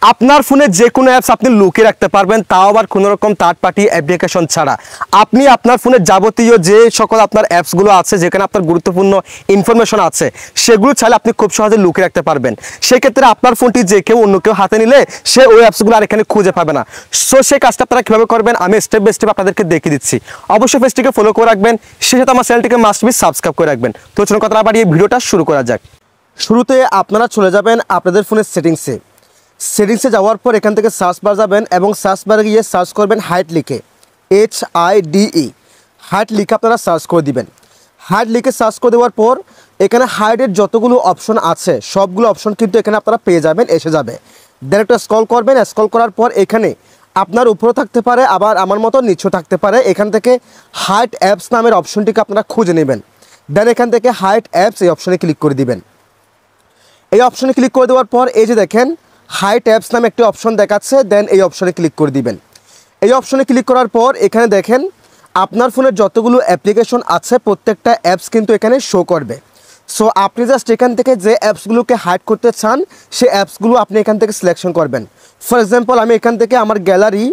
আপনার ফোনে যে কোনো অ্যাপস আপনি লুকিয়ে রাখতে পারবেন, তাও আবার কোনো রকম থার্ড পার্টি অ্যাপ্লিকেশন ছাড়া। আপনি আপনার ফোনের যাবতীয় যে সকল আপনার অ্যাপসগুলো আছে, যেখানে আপনার গুরুত্বপূর্ণ ইনফরমেশন আছে, সেগুলো চাইলে আপনি খুব সহজে লুকিয়ে রাখতে পারবেন। সেক্ষেত্রে আপনার ফোনটি যে কেউ অন্য কেউ হাতে নিলে সে ওই অ্যাপসগুলো আর এখানে খুঁজে পাবে না। সো সেই কাজটা আপনারা কীভাবে করবেন আমি স্টেপ বাই স্টেপ আপনাদেরকে দেখিয়ে দিচ্ছি। অবশ্যই পেজটিকে ফলো করে রাখবেন, সেই সাথে আমার চ্যানেলটিকে মাস্ট বি সাবস্ক্রাইব করে রাখবেন। তো চলুন কথা না বাড়িয়ে ভিডিওটা শুরু করা যাক। শুরুতে আপনারা চলে যাবেন আপনাদের ফোনের সেটিংসে যাওয়ার পর এখান থেকে সার্চ বার যাবেন এবং সার্চ বারে গিয়ে সার্চ করবেন হাইট লিখে, HIDE হাইট লিখে আপনারা সার্চ করে দিবেন। হাইট লিখে সার্চ করে দেওয়ার পর এখানে হাইটের যতগুলো অপশন আছে সবগুলো অপশন কিন্তু এখানে আপনারা পেয়ে যাবেন, এসে যাবে। দেন একটা স্ক্রল করবেন, স্ক্রল করার পর এখানে আপনার উপরে থাকতে পারে, আবার আমার মতো নিচেও থাকতে পারে। এখান থেকে হাইট অ্যাপস নামের অপশনটিকে আপনারা খুঁজে নেবেন। দেন এখান থেকে হাইট অ্যাপস এই অপশনে ক্লিক করে দিবেন। এই অপশনে ক্লিক করে দেওয়ার পর এই যে দেখেন হাইট অ্যাপস নামে একটি অপশন দেখাচ্ছে, দেন এই অপশনে ক্লিক করে দিবেন। এই অপশনে ক্লিক করার পর এখানে দেখেন আপনার ফোনের যতগুলো অ্যাপ্লিকেশন আছে প্রত্যেকটা অ্যাপস কিন্তু এখানে শো করবে। সো আপনি জাস্ট এখান থেকে যে অ্যাপসগুলোকে হাইড করতে চান সেই অ্যাপসগুলো আপনি এখান থেকে সিলেকশন করবেন। ফর এক্সাম্পল আমি এখান থেকে আমার গ্যালারি,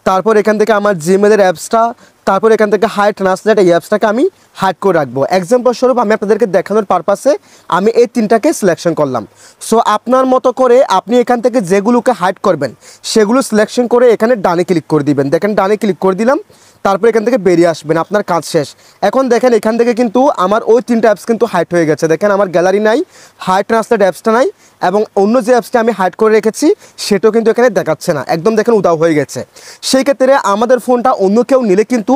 তারপর এখান থেকে আমার জিমেলের অ্যাপসটা, তারপর এখান থেকে হাইড ট্রান্সলেট এই অ্যাপসটাকে আমি হাইড করে রাখবো। এক্সাম্পল স্বরূপ আমি আপনাদেরকে দেখানোর পারপাসে আমি এই তিনটাকে সিলেকশন করলাম। সো আপনার মতো করে আপনি এখান থেকে যেগুলোকে হাইড করবেন সেগুলো সিলেকশন করে এখানে ডানে ক্লিক করে দিবেন। দেখেন ডানে ক্লিক করে দিলাম, তারপর এখান থেকে বেরিয়ে আসবেন, আপনার কাজ শেষ। এখন দেখেন এখান থেকে কিন্তু আমার ওই তিনটা অ্যাপস কিন্তু হাইড হয়ে গেছে। দেখেন আমার গ্যালারি নাই, হাইড ট্রান্সলেট অ্যাপসটা নাই, এবং অন্য যে অ্যাপসটা আমি হাইড করে রেখেছি সেটাও কিন্তু এখানে দেখাচ্ছে না, একদম দেখেন উধাও হয়ে গেছে। সেই ক্ষেত্রে আমাদের ফোনটা অন্য কেউ নিলে কিন্তু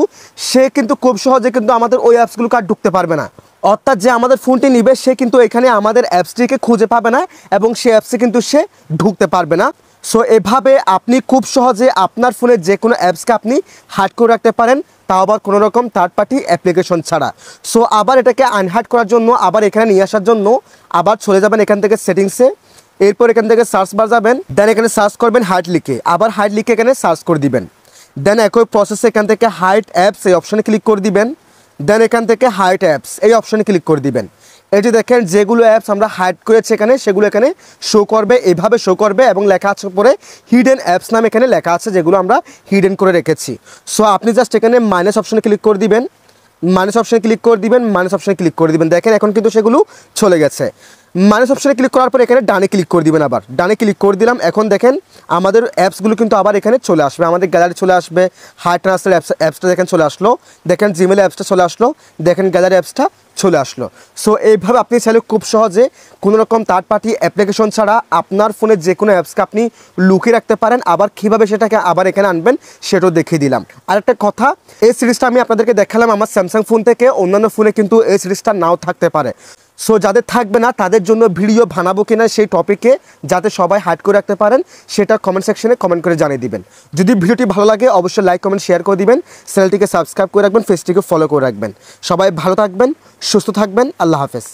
সে কিন্তু খুব সহজে কিন্তু আমাদের ওই অ্যাপসগুলোকে আর ঢুকতে পারবে না। অর্থাৎ যে আমাদের ফোনটি নিবে সে কিন্তু এখানে আমাদের অ্যাপসটিকে খুঁজে পাবে না এবং সে অ্যাপসে কিন্তু সে ঢুকতে পারবে না। সো এভাবে আপনি খুব সহজে আপনার ফোনের যে কোনো অ্যাপসকে আপনি হাইড করে রাখতে পারেন, তাও আবার কোনো রকম থার্ড পার্টি অ্যাপ্লিকেশন ছাড়া। সো আবার এটাকে আনহাইড করার জন্য, আবার এখানে নিয়ে আসার জন্য আবার চলে যাবেন এখান থেকে সেটিংসে, এরপর এখান থেকে সার্চ বার যাবেন, দেন এখানে সার্চ করবেন হাইড লিখে, আবার হাইড লিখে এখানে সার্চ করে দিবেন। দেন একই প্রসেসে এখান থেকে হাইড অ্যাপস এই অপশনে ক্লিক করে দিবেন। দেন এখান থেকে হাইড অ্যাপস এই অপশনে ক্লিক করে দিবেন। এই যে দেখেন যেগুলো অ্যাপস আমরা হাইড করেছি এখানে সেগুলো এখানে শো করবে, এইভাবে শো করবে এবং লেখা আছে পরে হিডেন অ্যাপস নাম এখানে লেখা আছে, যেগুলো আমরা হিডেন করে রেখেছি। সো আপনি জাস্ট এখানে মাইনাস অপশনে ক্লিক করে দিবেন, মাইনাস অপশনে ক্লিক করে দিবেন, মাইনাস অপশনে ক্লিক করে দিবেন। দেখেন এখন কিন্তু সেগুলো চলে গেছে। মাইনাস অপশনে ক্লিক করার পর এখানে ডানে ক্লিক করে দিবেন, আবার ডানে ক্লিক করে দিলাম। এখন দেখেন আমাদের অ্যাপসগুলো কিন্তু আবার এখানে চলে আসবে, আমাদের গ্যালারি চলে আসবে, হাইড ট্রান্সলেট অ্যাপসটা দেখেন চলে আসলো, দেখেন জিমেল অ্যাপসটা চলে আসলো, দেখেন গ্যালারি অ্যাপসটা চলে আসলো। সো এইভাবে আপনি চাইলে খুব সহজে কোনো রকম থার্ড পার্টি অ্যাপ্লিকেশন ছাড়া আপনার ফোনের যে কোনো অ্যাপসকে আপনি লুকিয়ে রাখতে পারেন। আবার কীভাবে সেটাকে আবার এখানে আনবেন সেটাও দেখিয়ে দিলাম। আরেকটা কথা, এই সিরিজটা আমি আপনাদেরকে দেখালাম আমার স্যামসাং ফোন থেকে, অন্যান্য ফোনে কিন্তু এই সিরিজটা নাও থাকতে পারে। সো যাদের থাকবে না তাদের জন্য ভিডিও বানাবো কিনা সেই টপিকে, যাতে সবাই হাইড করে রাখতে পারেন, সেটা কমেন্ট সেকশনে কমেন্ট করে জানিয়ে দিবেন। যদি ভিডিওটি ভালো লাগে অবশ্যই লাইক কমেন্ট শেয়ার করে দিবেন, চ্যানেলটিকে সাবস্ক্রাইব করে রাখবেন, পেজটিকে ফলো করে রাখবেন। সবাই ভালো থাকবেন, সুস্থ থাকবেন, আল্লাহ হাফেজ।